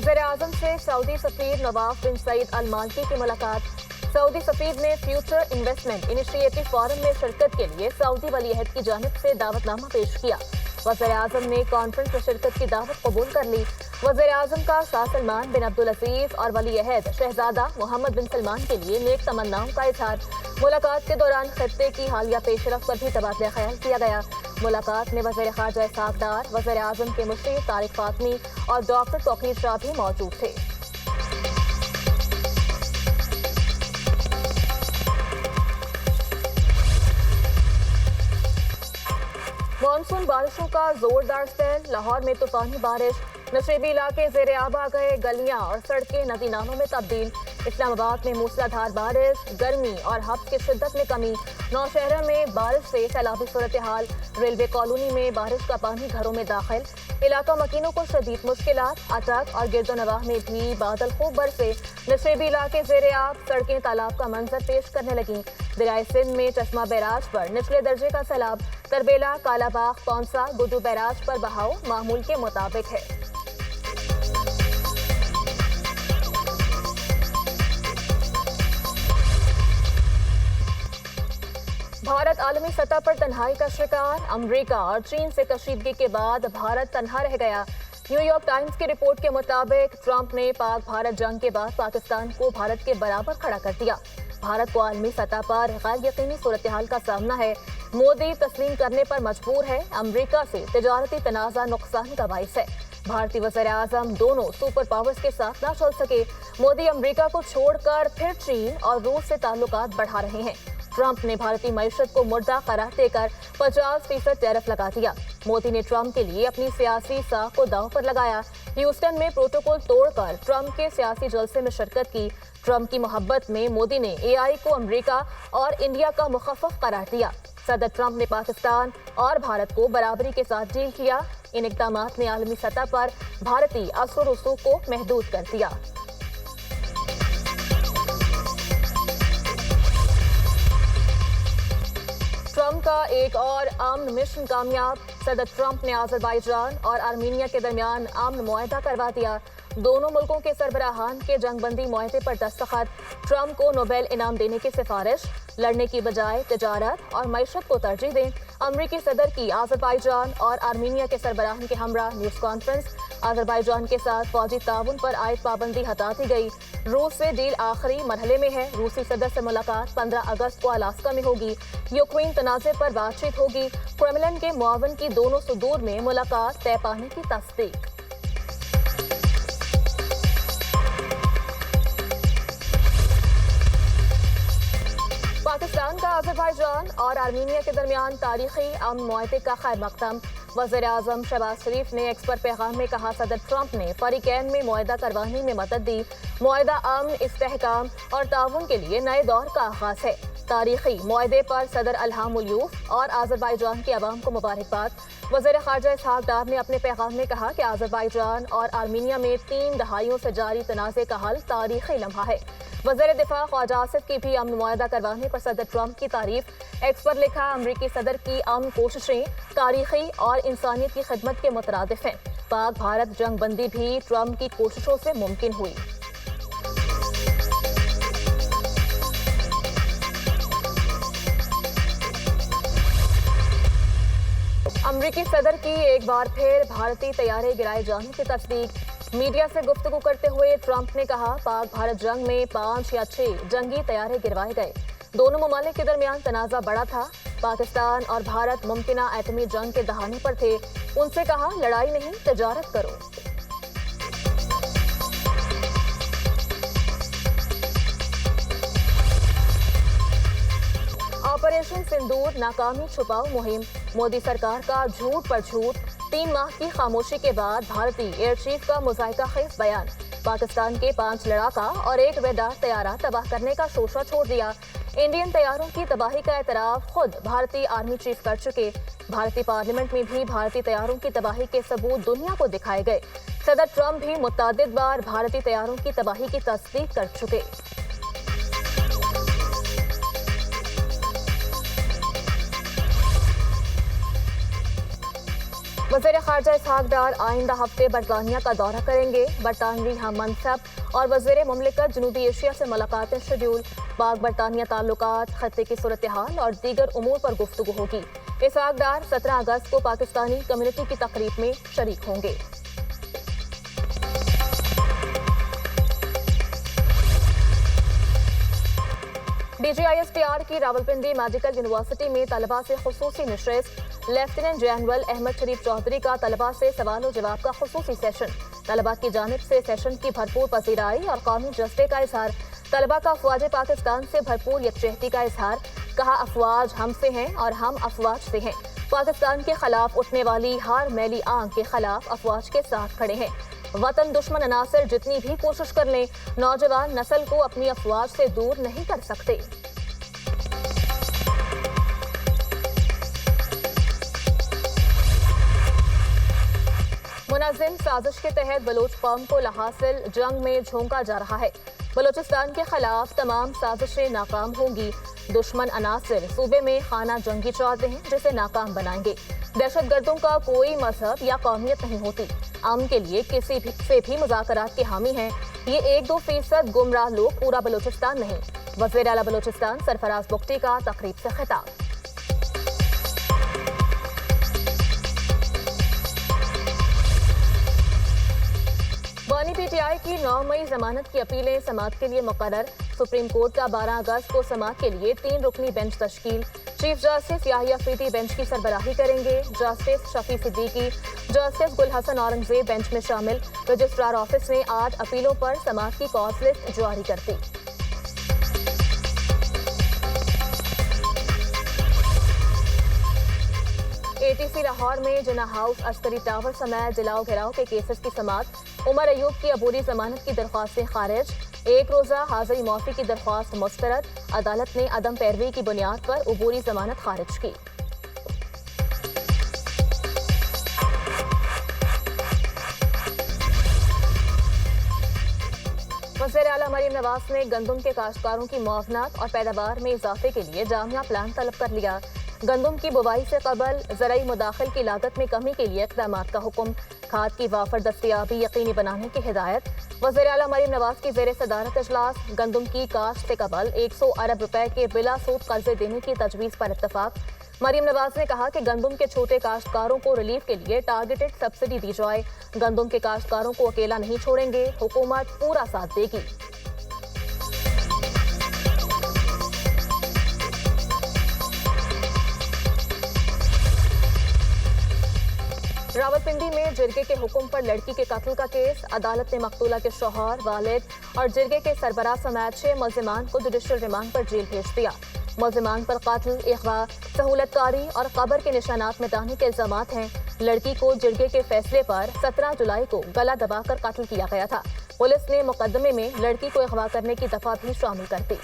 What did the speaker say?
वज़ीर आज़म से Saudi सफीर Nawaf बिन सईद अल माल्की की मुलाकात। सऊदी सफीर ने फ्यूचर इन्वेस्टमेंट इनिशिएटिव फोरम में शिरकत के लिए सऊदी वलीअहद की जानिब से दावतनामा पेश किया। वज़ीर आज़म ने कॉन्फ्रेंस में शिरकत की दावत कबूल कर ली। वज़ीर आज़म का शाह सलमान बिन अब्दुल अजीज और वलीअहद शहजादा मोहम्मद बिन सलमान के लिए नेक तमन्नाओं का इजहार। मुलाकात के दौरान खत्ते की हालिया पेशरफ पर भी तबादला ख्याल किया गया। मुलाकात में वज़ीर ख़ारजा इसहाक़ डार, वज़ीर आज़म के मुशीर तारिक फातमी और डॉक्टर तौक़ीर शाह भी मौजूद थे। मानसून बारिशों का जोरदार स्पेल। लाहौर में तूफानी बारिश, नशेबी इलाके ज़ेरे आब आ गए। गलियां और सड़कें नदी नालों में तब्दील। इस्लामाबाद में मूसलाधार बारिश, गर्मी और हब्स की शिद्दत में कमी। नौशहरा में बारिश से सैलाबी सूरत हाल। रेलवे कॉलोनी में बारिश का पानी घरों में दाखिल। इलाका मकीनों को शदीद मुश्किलात। अटक और गिरदोनवाह में भी बादल खूब बरसे। नशेबी इलाके ज़ेरे आब, सड़कें तालाब का मंजर पेश करने लगी। दरियाए सिंध में चश्मा बैराज पर निचले दर्जे का सैलाब। करबेला, कालाबाग, तौंसा, गुड्डू बैराज पर बहाव मामूल के मुताबिक है। भारत आलमी सतह पर तन्हाई का शिकार। अमरीका और चीन से कशीदगी के बाद भारत तन्हा रह गया। न्यूयॉर्क टाइम्स की रिपोर्ट के मुताबिक ट्रंप ने पाक भारत जंग के बाद पाकिस्तान को भारत के बराबर खड़ा कर दिया। भारत को आलमी सतह पर गैर यकीनी सूरत हाल का सामना है। मोदी तस्लीम करने पर मजबूर है। अमरीका से तिजारती तनाज़ा नुकसान का बाइस है। भारतीय वज़ीर आज़म दोनों सुपर पावर्स के साथ ना चल सके। मोदी अमरीका को छोड़कर फिर चीन और रूस से ताल्लुकात बढ़ा रहे हैं। ट्रंप ने भारतीय मईशत को मुर्दा करार देकर 50% टैरिफ लगा दिया। मोदी ने ट्रंप के लिए अपनी सियासी साख को दांव पर लगाया। ह्यूस्टन में प्रोटोकॉल तोड़कर ट्रंप के सियासी जलसे में शिरकत की। ट्रंप की मोहब्बत में मोदी ने AI को अमरीका और इंडिया का मुखफ़फ़ करार दिया। सदर ट्रंप ने पाकिस्तान और भारत को बराबरी के साथ डील किया। इन इक़दामात ने आलमी सतह पर भारतीय असर व रसूख को महदूद कर दिया। ट्रंप का एक और अमन मिशन कामयाब। सदर ट्रंप ने अज़रबैजान और आर्मीनिया के दरमियान अमन मुआहदा करवा दिया। दोनों मुल्कों के सरबराहान के जंगबंदी मुआहदे पर दस्तखत। ट्रंप को नोबेल इनाम देने की सिफारिश। लड़ने की बजाय तिजारत और मईशत को तरजीह दें। अमरीकी सदर की अज़रबैजान और आर्मीनिया के सरबराहान के हमरा न्यूज़ कॉन्फ्रेंस। अज़रबैजान के साथ फौजी ताउन पर आयद पाबंदी हटा दी गई। रूस से डील आखिरी मरहले में है। रूसी सदर से मुलाकात 15 अगस्त को अलास्का में होगी। यूक्रेन तनाज़े पर बातचीत होगी। क्रेमलिन के मुआवन की दोनों सदूर में मुलाकात तय पाने की तस्दीक। पाकिस्तान का अज़रबैजान और आर्मीनिया के दरमियान तारीखी अमन मुआहदे का खैर मकदम। वज़ीर आज़म शहबाज शरीफ ने एक्स पर पैगाम में कहा, सदर ट्रंप ने फरीकैन में मुआहदा करवाने में मदद दी। मुआहदा अमन, इस्तेहकाम और ताउन के लिए नए दौर का आगाज है। तारीखी मुआहदे पर सदर अल्हाम उल-यूफ और अज़रबैजान के अवाम को मुबारकबाद। वज़ीर ख़ारजा इसहाक़ डार ने अपने पैगाम में कहा कि अज़रबैजान और आर्मीनिया में 3 दहाइयों से जारी तनाज़े का हल तारीखी लम्हा है। वज़ीर दिफा ख्वाजा आसिफ की भी अमन मुआहदा करवाने पर सदर ट्रंप की तारीफ। एक्स पर लिखा, अमरीकी सदर की अमन कोशिशें तारीखी और इंसानियत की खिदमत के मुतरादिफ हैं। पाक भारत जंगबंदी भी ट्रंप की कोशिशों से मुमकिन हुई। अमरीकी सदर की एक बार फिर भारतीय तैयारे गिराए जाने की तस्दीक। मीडिया से गुफ्तगू करते हुए ट्रंप ने कहा, पाक भारत जंग में 5 या 6 जंगी तैयारे गिरवाए गए। दोनों ममालिक के दरमियान तनाज़ा बड़ा था। पाकिस्तान और भारत मुमकिना एटमी जंग के दहाने पर थे। उनसे कहा, लड़ाई नहीं, तिजारत करो। ऑपरेशन सिंदूर नाकामी छुपाओ मुहिम। मोदी सरकार का झूठ पर झूठ। 3 माह की खामोशी के बाद भारतीय एयर चीफ का मुज़ाहिका खेज बयान। पाकिस्तान के 5 लड़ाका और 1 रडार तैयारा तबाह करने का शोशा छोड़ दिया। इंडियन तैयारों की तबाही का एतराफ खुद भारतीय आर्मी चीफ कर चुके। भारतीय पार्लियामेंट में भी भारतीय तैयारों की तबाही के सबूत दुनिया को दिखाए गए। सदर ट्रंप भी मुतअद्दिद बार भारतीय तैयारों की तबाही की तस्दीक कर चुके। وزیر خارجہ اسحاق ڈار آئندہ ہفتے برطانیہ کا دورہ کریں گے۔ برطانوی ہم منصب اور وزیر مملکت جنوبی ایشیا سے ملاقاتیں شیڈول۔ پاک برطانیہ تعلقات، خطے کی صورتحال اور دیگر امور پر گفتگو ہوگی۔ اسحاق ڈار 17 اگست کو پاکستانی کمیونٹی کی تقریب میں شریک ہوں گے۔ D G I S P R کی راولپنڈی میڈیکل یونیورسٹی میں طلباء سے خصوصی نشست۔ لیفٹیننٹ جنرل احمد شریف چودھری کا طلباء سے سوال و جواب کا خصوصی سیشن۔ طلباء کی جانب سے سیشن کی بھرپور پذیرائی اور قومی جذبے کا اظہار۔ طلباء کا افواج پاکستان سے بھرپور یکجہتی کا اظہار۔ کہا افواج ہم سے ہیں اور ہم افواج سے ہیں۔ پاکستان کے خلاف اٹھنے والی ہر میلی آنکھ کے خلاف افواج کے ساتھ کھڑے ہیں۔ وطن دشمن عناصر جتنی بھی کوشش کر لیں، نوجوان نسل کو اپنی افواج سے دور نہیں کر سکتے۔ منظم سازش کے تحت بلوچ قوم کو لاحاصل جنگ میں جھونکا جا رہا ہے۔ بلوچستان کے خلاف تمام سازشیں ناکام ہوں گی۔ دشمن عناصر صوبے میں خانہ جنگی چاہتے ہیں جسے ناکام بنائیں گے۔ دہشت گردوں کا کوئی مذہب یا قومیت نہیں ہوتی۔ امن کے لیے کسی سے بھی مذاکرات کے حامی ہیں۔ یہ 1-2% گمراہ لوگ پورا بلوچستان نہیں۔ وزیر اعلیٰ بلوچستان سرفراز بگٹی کا تقریب سے خطاب۔ بانی پی ٹی آئی کی 9 مئی ضمانت کی اپیلیں سماعت کے لیے مقرر۔ سپریم کورٹ کا 12 اگست کو سماعت کے لیے 3 رکنی بینچ تشکیل۔ چیف جسٹس یحییٰ فریدی بینچ کی سربراہی کریں گے۔ جسٹس شفیع صدیقی، جسٹس گل حسن اورنگزیب بینچ میں شامل۔ رجسٹرار آفس نے 8 اپیلوں پر سماعت کی کاز لسٹ جاری کر دی۔ اے ٹی سی لاہور میں جناح ہاؤس، عسکری ٹاور سمیت جلاؤ گھراؤ کے کیسز کی سماعت۔ عمر ایوب کی عبوری ضمانت کی درخواستیں خارج۔ 1 روزہ حاضری معافی کی درخواست مسترد۔ عدالت نے عدم پیروی کی بنیاد پر عبوری ضمانت خارج کی۔ وزیر اعلیٰ مریم نواز نے گندم کے کاشتکاروں کی معاونت اور پیداوار میں اضافے کے لیے جامع پلان طلب کر لیا۔ گندم کی بوائی سے قبل زرعی مداخل کی لاگت میں کمی کے لیے اقدامات کا حکم۔ کھاد کی وافر دستیابی یقینی بنانے کی ہدایت۔ وزیر اعلیٰ مریم نواز کی زیر صدارت اجلاس۔ گندم کی کاشت سے قبل 100 ارب روپے کے بلا سود قرضے دینے کی تجویز پر اتفاق۔ مریم نواز نے کہا کہ گندم کے چھوٹے کاشتکاروں کو ریلیف کے لیے ٹارگیٹڈ سبسڈی دی جائے۔ گندم کے کاشتکاروں کو اکیلا نہیں چھوڑیں گے، حکومت پورا ساتھ دے گی۔ راولپنڈی میں جرگے کے حکم پر لڑکی کے قتل کا کیس۔ عدالت نے مقتولہ کے شوہر، والد اور جرگے کے سربراہ سمیت 6 ملزمان کو جوڈیشل ریمانڈ پر جیل بھیج دیا۔ ملزمان پر قتل، اغوا، سہولت کاری اور قبر کے نشانات مٹانے کے الزامات ہیں۔ لڑکی کو جرگے کے فیصلے پر 17 جولائی کو گلا دبا کر قتل کیا گیا تھا۔ پولیس نے مقدمے میں لڑکی کو اغوا کرنے کی دفعہ بھی شامل کر دی۔